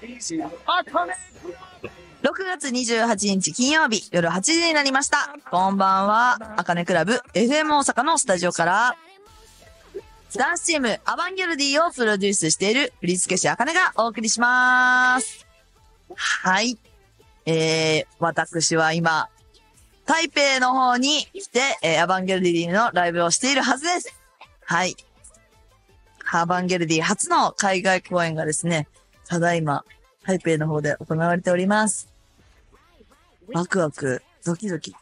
6月28日金曜日夜8時になりました。こんばんは。あかねクラブ FM 大阪のスタジオから、ダンスチームアバンギャルディをプロデュースしている振付師あかねがお送りします。はい。私は今、台北の方に来て、アバンギャルディのライブをしているはずです。はい。アバンギャルディ初の海外公演がですね、ただいま、台北の方で行われております。ワクワク、ドキドキ。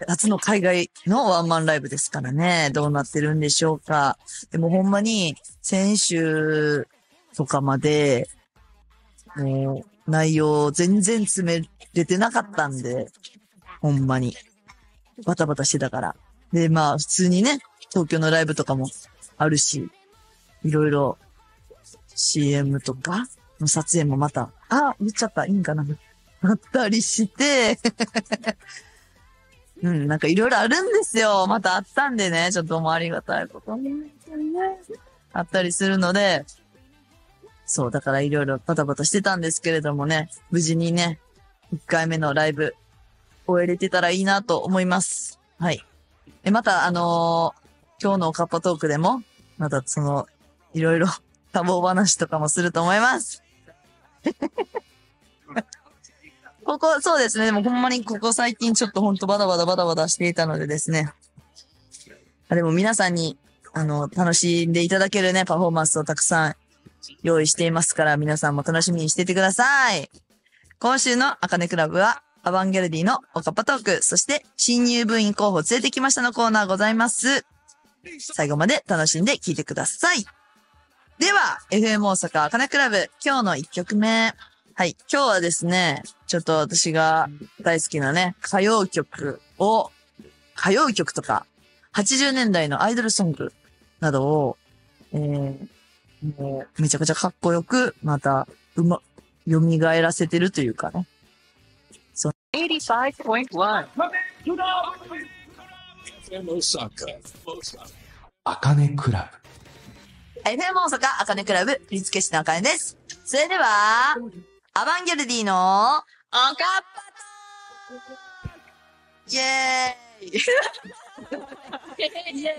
初の海外のワンマンライブですからね。どうなってるんでしょうか。でもほんまに、先週とかまで、もう、内容全然詰めれてなかったんで、ほんまに。バタバタしてたから。で、まあ、普通にね、東京のライブとかもあるし、いろいろ CM とかの撮影もまた、言っちゃった、いいんかなあったりして、うん、なんかいろいろあるんですよ。またあったんでね、ちょっともうありがたいことに、あったりするので、そう、だからいろいろバタバタしてたんですけれどもね、無事にね、1回目のライブ、終えれてたらいいなと思います。はい。また、今日のカッパトークでも、またいろいろ多忙話とかもすると思います。そうですね。でもほんまにここ最近ちょっとほんとバタバタしていたのでですね。でも皆さんに、楽しんでいただけるね、パフォーマンスをたくさん用意していますから、皆さんも楽しみにしていてください。今週のあかねクラブは、アバンギャルディのおかっぱトーク、そして新入部員候補連れてきましたのコーナーございます。最後まで楽しんで聴いてください。では、FM 大阪あかねクラブ、今日の1曲目。はい。今日はですね、ちょっと私が大好きなね、歌謡曲とか、80年代のアイドルソングなどを、もうめちゃくちゃかっこよく、また、蘇らせてるというかね。85.1 あかねクラブ。FM 大阪あかねクラブ、振付師のあかねです。それでは、アバンギャルディのおかっぱとイェーイイェ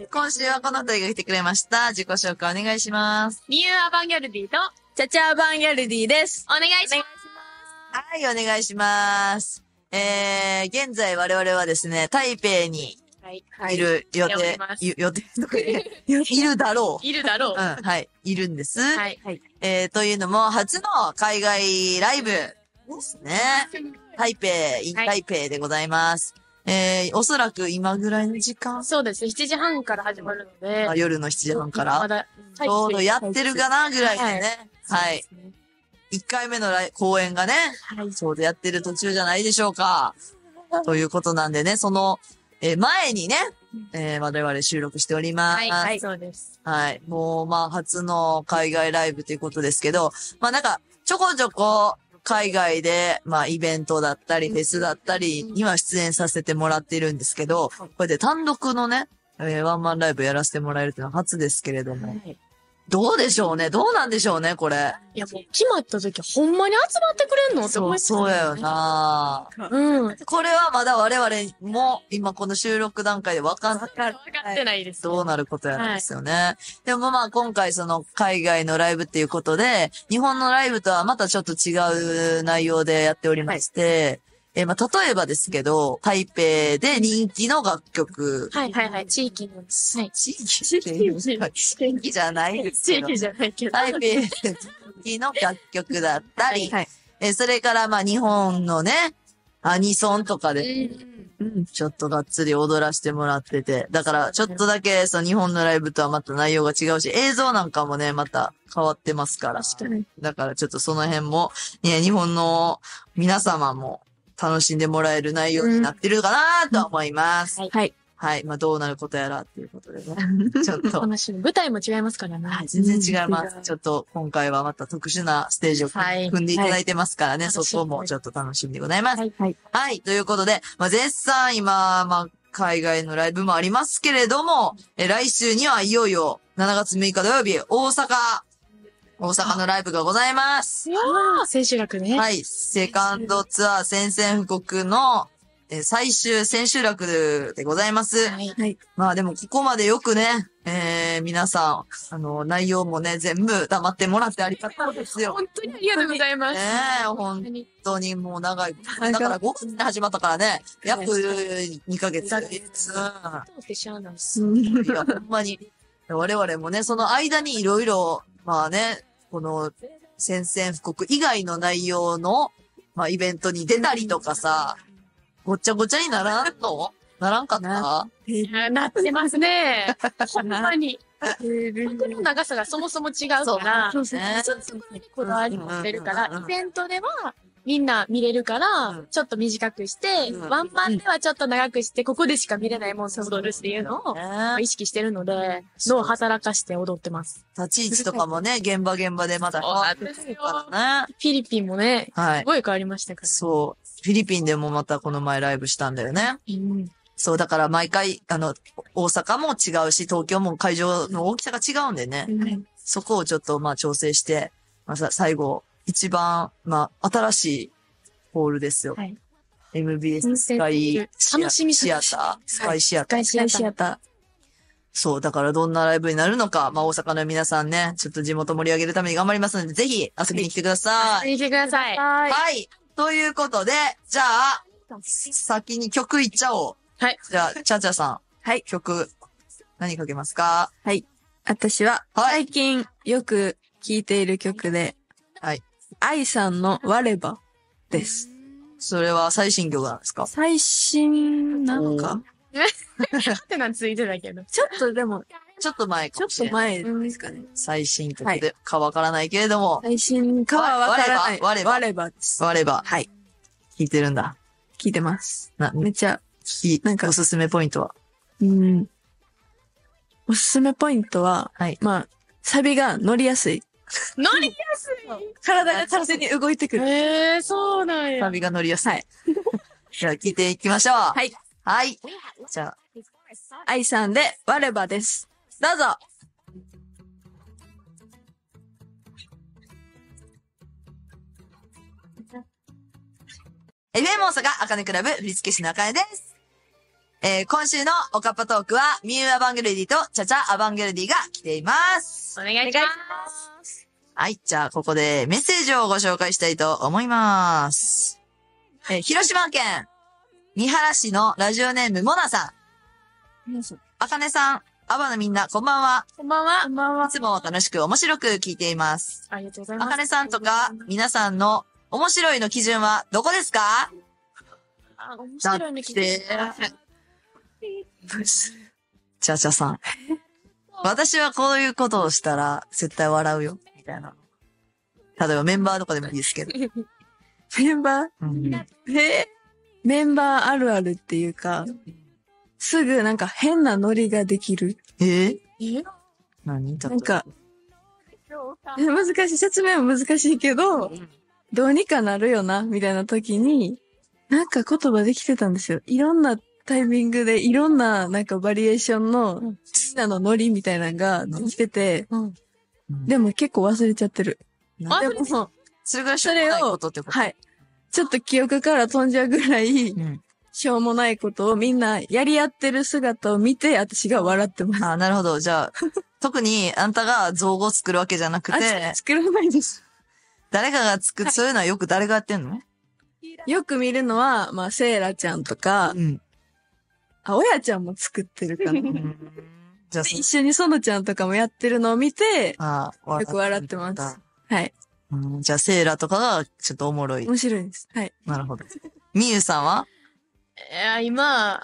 ーイ今週はこの二人が来てくれました。自己紹介お願いします。ニューアバンギャルディと、チャチャアバンギャルディです。お願いします。はい、お願いします。現在我々はですね、台北にいる予定とかいるだろう。いるだろう。うん、はい、いるんです。はい。というのも、初の海外ライブですね。台北でございます。おそらく今ぐらいの時間。そうです。7時半から始まるので。夜の7時半から。まだちょうどやってるかなぐらいでね。はい。1回目の公演がね、ちょうどやってる途中じゃないでしょうか。ということなんでね、前にね、我々収録しております。はい、そうです。はい。もう、初の海外ライブということですけど、なんか、ちょこちょこ、海外で、イベントだったり、フェスだったりには出演させてもらってるんですけど、これで単独のね、ワンマンライブやらせてもらえるっていうのは初ですけれども、どうでしょうね。どうなんでしょうね、これ。いや、もう決まった時ほんまに集まってくれんのって思いますね。そうやよな。うん。これはまだ我々も今この収録段階で分かってないです、どうなることやなんですよね。でも今回海外のライブっていうことで、日本のライブとはまたちょっと違う内容でやっておりまして、例えばですけど、台北で人気の楽曲。はい。地域の。はい。地域じゃないですけど。地域じゃないけど。台北で人気の楽曲だったり、それから日本のね、アニソンとかで、ちょっとがっつり踊らせてもらってて、だからちょっとだけ日本のライブとはまた内容が違うし、映像なんかもね、また変わってますから。だからちょっとその辺も、日本の皆様も、楽しんでもらえる内容になってるかなと思います。はい。はい。どうなることやらっていうことでね。ちょっと。舞台も違いますからね。はい。全然違います。ちょっと今回はまた特殊なステージを組んでいただいてますからね。そこもちょっと楽しみでございます。はい。ということで、絶賛今、海外のライブもありますけれども、来週にはいよいよ7月6日土曜日、大阪大阪のライブがございます。千秋楽ね。はい。セカンドツアー宣戦布告の最終千秋楽でございます。はい。まあでもここまでよくね、皆さん、内容もね、全部黙ってもらってありがたいですよ。本当にありがとうございます。本当にもう長い。だから5月に始まったからね、約2ヶ月。どうしてしゃあないです。いや、ほんまに。我々もね、その間にいろいろ、まあね、この宣戦布告以外の内容の、まあイベントに出たりとかさ、ごっちゃごちゃにならんのならんかったなってますね。ほんまに。服の長さがそもそも違うから、そうですね。こだわり持ってるから、イベントではみんな見れるから、ちょっと短くして、ワンマンではちょっと長くして、ここでしか見れないもんで踊るっていうのを意識してるので、脳を働かして踊ってます。立ち位置とかもね、現場でまた変わってるからね。フィリピンもね、すごい変わりましたから。そう。フィリピンでもまたこの前ライブしたんだよね。そう、だから毎回、大阪も違うし、東京も会場の大きさが違うんでね。そこをちょっとまあ調整して、まあ最後、一番、まあ、新しいホールですよ。はい。MBS スカイ楽しみシアター。スカイシアター。スカイシアター。そう、だからどんなライブになるのか、まあ大阪の皆さんね、ちょっと地元盛り上げるために頑張りますので、ぜひ遊びに来てください。遊びに来てください。はい。ということで、じゃあ、先に曲いっちゃおう。はい。じゃあ、ちゃちゃさん。はい。曲、何かけますか？はい。私は、最近よく聴いている曲で、はい。愛さんの我ばです。それは最新曲なんですか？最新なのかってのはついてたけど。ちょっとでも、ちょっと前かもしれない。ちょっと前ですかね。最新曲でかわからないけれども。最新かはわからない。我ばです。我ば。はい。聴いてるんだ。聴いてます。めっちゃ、なんかおすすめポイントは？おすすめポイントは、はい。まあ、サビが乗りやすい。乗りやすい体が勝手に動いてくる。そうなんや。サビが乗りやすい。はい。じゃあ聴いていきましょう。はい。はい。じゃあ。愛さんで我ばです。どうぞ。FM 大阪あかねクラブ振付師のあかねです。今週のおかっぱトークは、ミューアバンギャルディとチャチャアバンギャルディが来ています。お願いします。はい、じゃあここでメッセージをご紹介したいと思います。広島県三原市のラジオネームモナさん。あかねさん、アバのみんな、こんばんは。こんばんは。こんばんは。いつも楽しく面白く聞いています。ありがとうございます。あかねさんとか、皆さんの面白いの基準はどこですか？面白いの基準。チャチャさん。私はこういうことをしたら絶対笑うよ。みたいな。例えばメンバーとかでもいいですけど。メンバー、メンバーあるあるっていうか、すぐなんか変なノリができる。何なんか、難しい、説明も難しいけど、どうにかなるよな、みたいな時に、なんか言葉できてたんですよ。いろんなタイミングで、いろんななんかバリエーションの、みんなのノリみたいなのができてて、でも結構忘れちゃってる。でも、それぐらいしょうもないことってこと？はい。ちょっと記憶から飛んじゃうぐらい、しょうもないことをみんなやり合ってる姿を見て、私が笑ってます。あ、なるほど。じゃあ、特にあんたが造語を作るわけじゃなくて、作らないです。誰かが作る、そういうのはよく誰がやってんの？よく見るのは、まあ、セイラちゃんとか、親ちゃんも作ってるかな。じゃあ一緒にソノちゃんとかもやってるのを見て、よく笑ってます。はい。じゃあ、セイラとかがちょっとおもろい。面白いです。はい。なるほど。みゆさんは？今、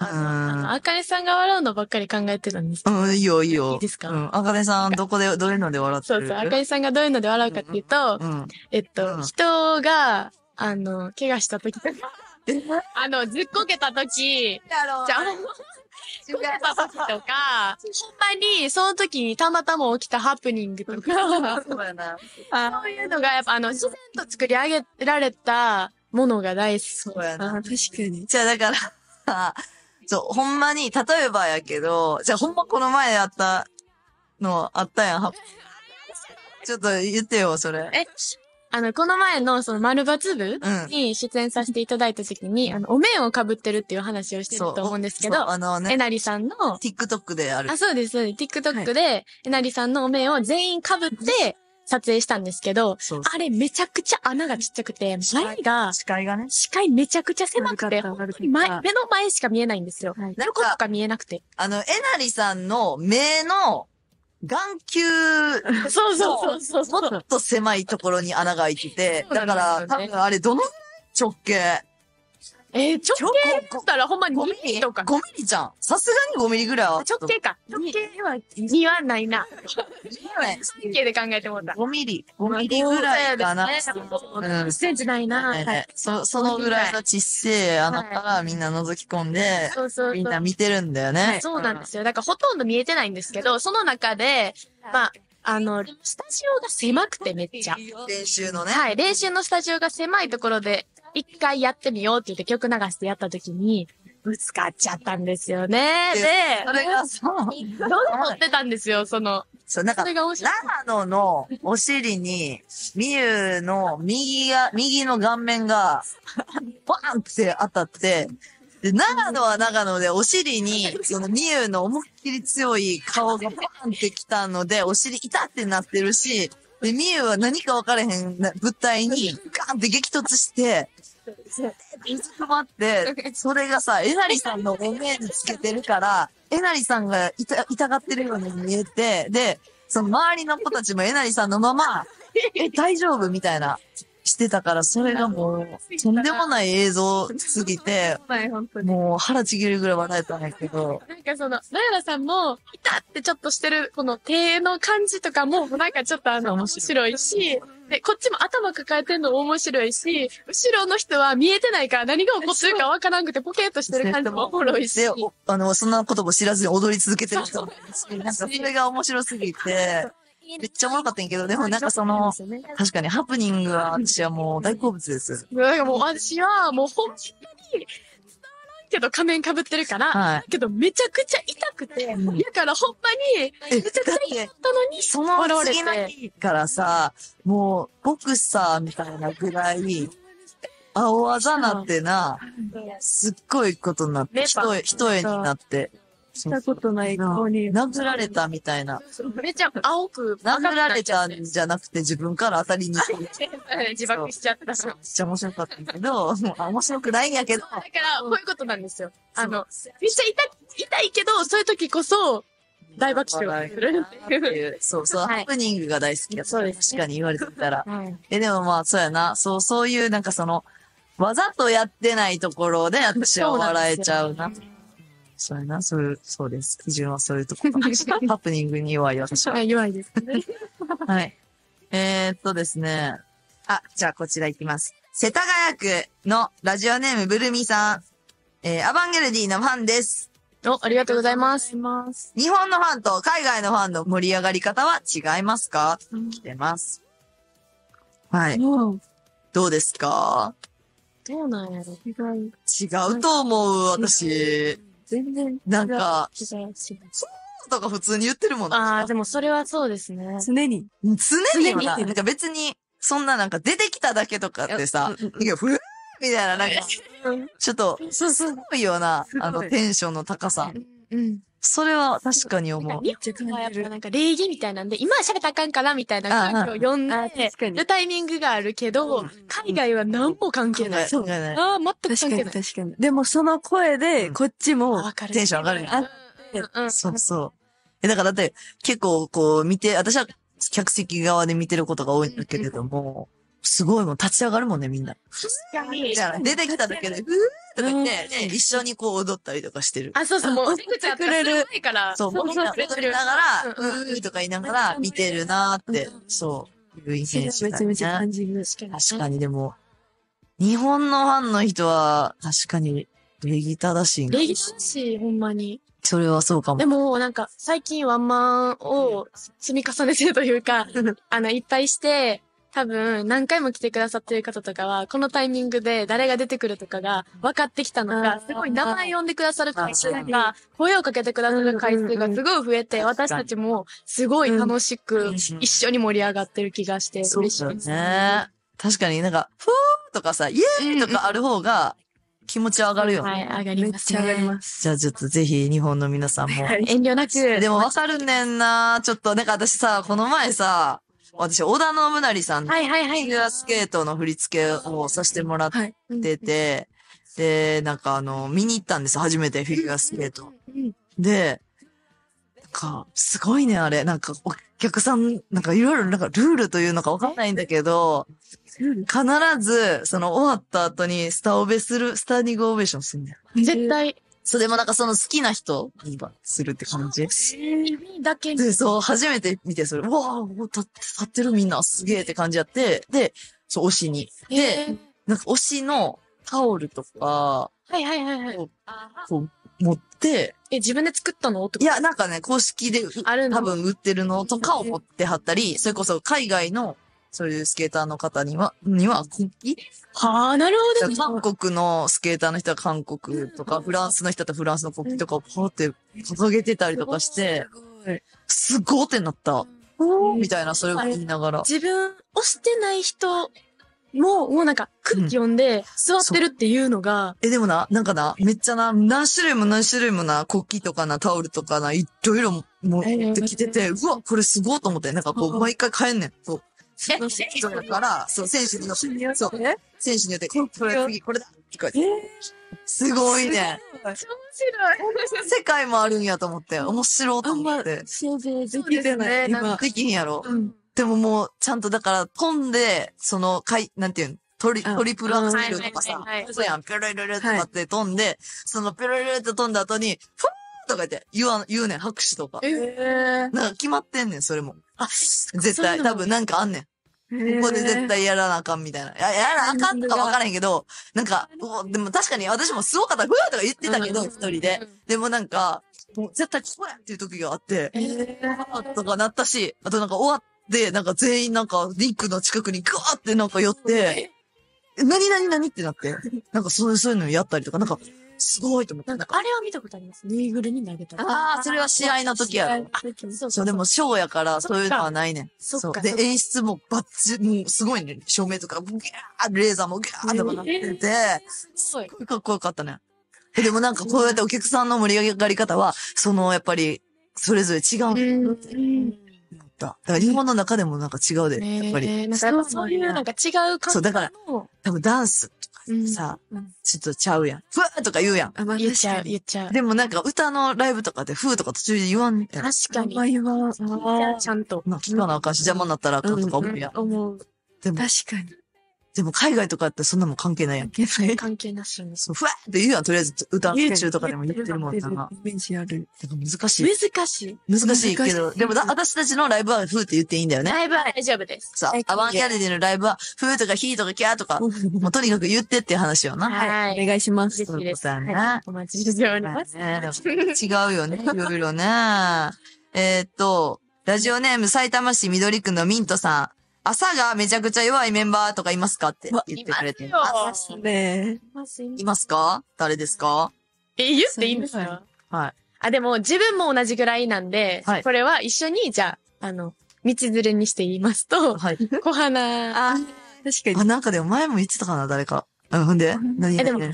あかねさんが笑うのばっかり考えてたんですけど。いいよいいよ。いいですか？あかねさん、どういうので笑ってる？そうそう。あかねさんがどういうので笑うかっていうと、人が、怪我した時とか、ずっこけた時、こけた時とか、ほんまに、その時にたまたま起きたハプニングとか、そういうのがやっぱ自然と作り上げられたものが大好き。そうやな。確かに。じゃあだから、そう、ほんまに、例えばやけど、じゃあほんまこの前あったの、あったやん。ちょっと言ってよ、それ。この前のその丸抜部に出演させていただいた時に、お面を被ってるっていう話をしてると思うんですけど、えなりさんの、TikTok である。そうです。TikTok で、えなりさんのお面を全員被って撮影したんですけど、あれめちゃくちゃ穴がちっちゃくて、視界めちゃくちゃ狭くて、目の前しか見えないんですよ。横とか見えなくて。えなりさんの目の、眼球、そう。もっと狭いところに穴が開いてて、だから、多分あれどの直径直径だったらほんま2ミリとか。5ミリじゃん。さすがに5ミリぐらいは。直径か。直径は2はないな。直径で考えてもらった。5ミリぐらいかな。1センチないな。そのぐらいのちっせえ穴からみんな覗き込んで、みんな見てるんだよね。そうなんですよ。だからほとんど見えてないんですけど、その中で、スタジオが狭くてめっちゃ。練習のね。はい、練習のスタジオが狭いところで、一回やってみようって言って曲流してやった時に、ぶつかっちゃったんですよね。で、それがさ、どう撮ってたんですよ、なんか、長野のお尻に、みゆの右の顔面が、バーンって当たって、で、長野は長野でお尻に、みゆの思いっきり強い顔がバーンってきたので、お尻痛ってなってるし、で、みゆは何か分かれへん物体にガーンって激突して、うずくまって、それがさ、えなりさんのお面につけてるから、えなりさんが痛がってるように見えて、で、その周りの子たちもえなりさんのまま、大丈夫みたいな、してたから、それがもう、とんでもない映像すぎて、もう腹ちぎるぐらい笑えたんやけど。なんかナヤラさんも、痛ってちょっとしてる、この手の感じとかも、なんかちょっと面白いし、で、こっちも頭抱えてんのも面白いし、後ろの人は見えてないから何が起こってるかわからんくてポケーっとしてる感じもおもろいし。で、そんなことも知らずに踊り続けてる人もいるし、なんかそれが面白すぎて、めっちゃおもろかったんやけど、でもなんか確かにハプニングは私はもう大好物です。なんかもう私はもう本当に、けど仮面被ってるから、けどめちゃくちゃ痛くて、だからほんまに、めちゃくちゃ痛かったのに、その次の日からさ、もうボクサーみたいなぐらい、青あざなってな、すっごいことになって、一重になって。したことない顔に。殴られたみたいな。めっちゃ青く。殴られたんじゃなくて自分から当たりに行って。自爆しちゃった。めっちゃ面白かったんだけど、面白くないんやけど。だから、こういうことなんですよ。めっちゃ痛いけど、そういう時こそ、大爆笑するっていう。そう、ハプニングが大好きだった。確かに言われてみたら。でもまあ、そうやな。そういうなんかわざとやってないところで私は笑えちゃうな。そうやな、そうです。基準はそういうところ。ハプニングに弱い私は。弱いですね。はい。ですね。じゃあこちら行きます。世田谷区のラジオネームブルミさん。アバンギャルディのファンです。ありがとうございます。日本のファンと海外のファンの盛り上がり方は違いますか？来てます。はい。どうですか？どうなんやろ？違うと思う、私。全然。なんか、そうとか普通に言ってるもん。でもそれはそうですね。常によな。なんか別に、そんななんか出てきただけとかってさ、ふぅみたいな、なんか、ちょっと、すごいような、テンションの高さ。それは確かに思う。日本はやっぱなんか礼儀みたいなんで、今は喋ったらあかんかなみたいな空気を読んでるタイミングがあるけど、海外は何も関係ない。そう。全く関係ない。確かに。でもその声で、こっちも、テンション上がるよ。そう。だからだって、結構こう見て、私は客席側で見てることが多いんだけれども、すごいもん、立ち上がるもんね、みんな。出てきただけで、ふーとか言って、一緒にこう踊ったりとかしてる。そう、もう、出てくれるから。そう、みんな踊りながら、うーとか言いながら見てるなーって、そういうイメージ。めちゃめちゃ感じる。確かにでも、日本のファンの人は、確かに、礼儀正しい。礼儀正しい、ほんまに。それはそうかも。でも、なんか、最近ワンマンを積み重ねてるというか、いっぱいして、多分何回も来てくださってる方とかは、このタイミングで誰が出てくるとかが分かってきたのが、すごい名前呼んでくださる回数が、声をかけてくださる回数がすごい増えて、私たちもすごい楽しく一緒に盛り上がってる気がして嬉しいですね。確かになんか、ふーとかさ、イエーイとかある方が気持ち上がるよね。はい、上がります。めっちゃ上がります。じゃあちょっとぜひ日本の皆さんも。遠慮なく。でもわかるねんな。ちょっと、なんか私さ、この前さ、私、織田信成さんのフィギュアスケートの振り付けをさせてもらってて、で、なんか見に行ったんですよ。初めてフィギュアスケート。で、なんか、すごいね、あれ。なんか、お客さん、なんかいろいろ、なんかルールというのかわかんないんだけど、必ず、終わった後にスタンディングオベーションするんだよ。絶対。そう、でもなんか好きな人がするって感じ。だけで、そう、初めて見て、それ、うわぁ、立ってるみんな、すげえって感じやって、で、そう、推しに。で、なんか推しのタオルとか、はいはいはいはい。こう、持って、自分で作ったのいや、なんかね、公式で多分売ってるのとかを持ってはったり、それこそ海外の、そういうスケーターの方には国旗はあ、なるほどね。韓国のスケーターの人は韓国とか、フランスの人はフランスの国旗とかをポーって掲げてたりとかして、すごーってなった。みたいな、それを言いながら。自分、押してない人もうなんか空気読んで座ってるっていうのが。でもな、なんかな、めっちゃな、何種類もな、国旗とかな、タオルとかな、いろいろ持ってきてて、うわ、これすごいと思って、なんかこう、毎回変えんねん。そう。人だから、そう、選手によって、そう、選手によって、これ次、これだって書いて。すごいね。面白い。世界もあるんやと思って、面白いと思って。想像できてない。今。できひんやろ。でももう、ちゃんとだから、飛んで、なんていうの、トリプルアクセルとかさ、そうやん、ペロリロリとかって飛んで、そのペロリロリと飛んだ後に、フォーとか言って言うねん、拍手とか。なんか決まってんねん、それも。絶対、多分なんかあんねん。ここで絶対やらなあかんみたいな。やらなあかんとかわからへんけど、なんか、でも確かに私もすごかった、ふわーとか言ってたけど、一人で。でもなんか、もう絶対ここやっていう時があって、とかなったし、あとなんか終わって、なんか全員なんかリンクの近くにガーってなんか寄って、何ってなって、なんかそういうのやったりとか、なんか、すごいと思って。なんか、あれは見たことあります。ぬいぐるみ投げたり。ああ、それは試合の時やろ。そう、でもショーやから、そういうのはないねん。そう。で、演出ももうすごいね。照明とか、ギャー、レーザーもギャーとかなってて、すごいかっこよかったね。でもなんかこうやってお客さんの盛り上がり方は、やっぱり、それぞれ違う。だから日本の中でもなんか違うで、やっぱり。なんかやっぱそういうなんか違う感じ。そう、だから、多分ダンスとかさ、ちょっとちゃうやん。ふわーとか言うやん。言っちゃう。でもなんか歌のライブとかでふーとか途中で言わんみたいな。確かに。言わん。ちゃんと。聞かなあかんし邪魔になったらあかんとか思うやん。思う。でも、確かに。でも海外とかってそんなもん関係ないやん。関係なしに。そう、ふわーって言うやん。とりあえず歌中とかでも言ってるもんな。イメージある。難しい。難しいけど、でも私たちのライブはふーって言っていいんだよね。ライブは大丈夫です。さあ、アバンギャルディのライブは、ふーとかひーとかキャーとか、もうとにかく言ってっていう話よな。はい。お願いします。そういうことやね。お待ちしております。違うよね。いろいろね。ラジオネーム埼玉市緑区のミントさん。朝がめちゃくちゃ弱いメンバーとかいますかって言ってくれてる。ねいますか？誰ですか？言っていいんですか？はい。でも自分も同じぐらいなんで、これは一緒に、じゃあ、道連れにして言いますと、小花。確かに。なんかでも前も言ってたかな、誰か。ほんで何でも、最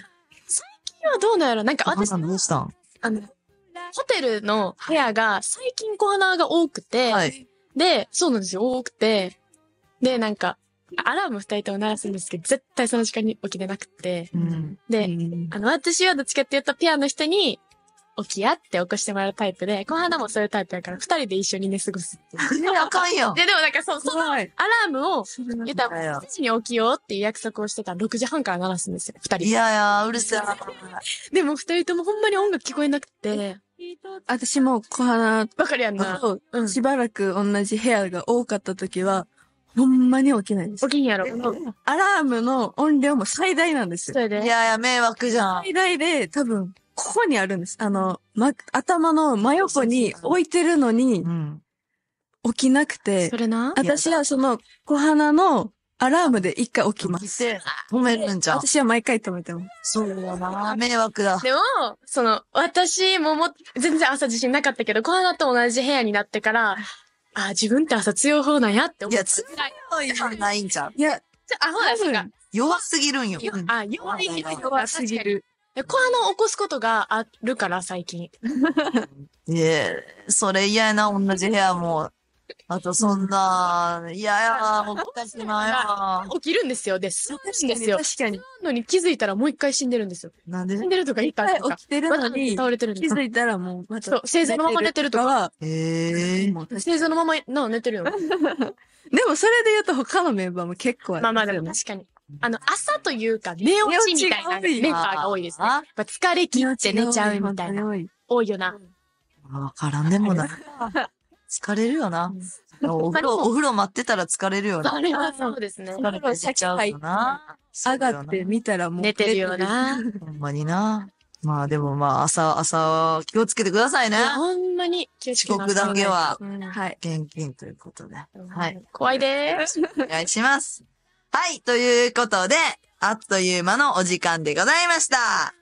近はどうなんやろ？なんか私、どうしたん？ホテルの部屋が最近小花が多くて、で、そうなんですよ、多くて、で、なんか、アラーム二人とも鳴らすんですけど、絶対その時間に起きれなくて。で、私はどっちかって言うと、ペアの人に、起きやって起こしてもらうタイプで、小花もそういうタイプやから、二人で一緒に寝過ごすっていう。あかんよ。でもなんかその、アラームを、言ったら、7時に起きようっていう約束をしてたら、6時半から鳴らすんですよ、二人。いや、うるせえ。でも二人ともほんまに音楽聞こえなくて、私も小花ばかりやんな。しばらく同じ部屋が多かった時は、ほんまに起きないんです。起きんやろ。アラームの音量も最大なんですよ。それで。いや、迷惑じゃん。最大で、多分、ここにあるんです。頭の真横に置いてるのに、起きなくてそ、れな。私はその小花のアラームで一回起きます。起きて、止めるんじゃん。私は毎回止めてます。そうだな。迷惑だ。でも、私も全然朝自信なかったけど、小花と同じ部屋になってから、自分って朝強い方なんやって思った。いや、強いはないんじゃん。いや、アホだしか。弱すぎるんよ。弱い。弱すぎる。小花を起こすことがあるから、最近。それ嫌やな、同じ部屋も。あと、そんな、嫌や、おかしなや。起きるんですよ。で、するんですよ。確かに。なのに気づいたらもう一回死んでるんですよ。なんで死んでるとか言ったとか。起きてるのに、倒れてるんです。気づいたらもう、また。そう、生前のまま寝てるとか。は、もう生前のまま寝てるよ。でもそれで言うと他のメンバーも結構ある。まあまあでも確かに。朝というか、寝落ちみたいなメンバーが多いですね。やっぱ疲れ切って寝ちゃうみたいな。多いよな。わからんでもない。疲れるよな。お風呂待ってたら疲れるよな。あれはそうですね。疲れて寝ちゃうよな。上がって見たらもう。寝てるよな。ほんまにな。まあでもまあ朝気をつけてくださいね。ほんまに気をつけて遅刻だけは、はい。現金ということで。はい。怖いでーす。お願いします。はい。ということで、あっという間のお時間でございました。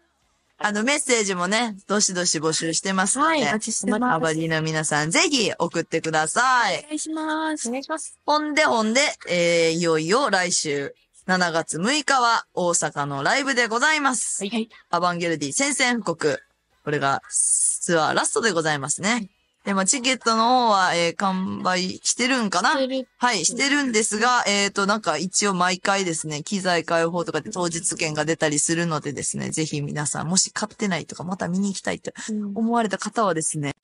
メッセージもね、どしどし募集してますので、はいお待ちしてますアバディの皆さん、ぜひ送ってください。お願いします。お願いします。ほんで、いよいよ来週、7月6日は大阪のライブでございます。はい。アバンギャルディ宣戦布告。これがツアーラストでございますね。でもチケットの方は、完売してるんかなはい、してるんですが、なんか一応毎回ですね、機材開放とかで当日券が出たりするのでですね、ぜひ皆さん、もし買ってないとか、また見に行きたいと思われた方はですね、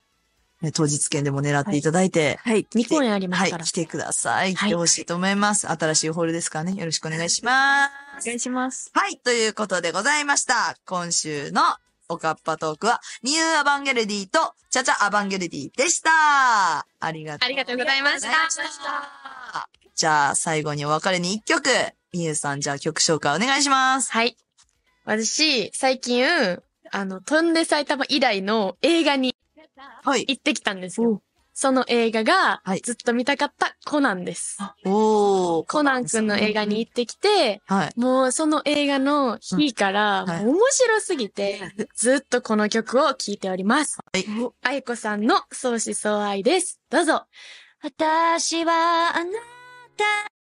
当日券でも狙っていただいて、はい。 2公演ありますから。はい、来てください。はい来てほしいと思います。新しいホールですからね、よろしくお願いします。お願いします。はい、ということでございました。今週のおかっぱトークは、ニューアバンギャルディとチャチャアバンギャルディでした。ありがとうありがとうございました。じゃあ、最後にお別れに一曲。みゆさん、じゃあ曲紹介お願いします。はい。私、最近、飛んで埼玉以来の映画にはい。行ってきたんですよ。その映画がはい、ずっと見たかったコナンです。おー。コナンくんの映画に行ってきて、はい。もうその映画の日から、はいもう面白すぎて、ずっとこの曲を聴いております。はい。あいこさんの相思相愛です。どうぞ。私はあなた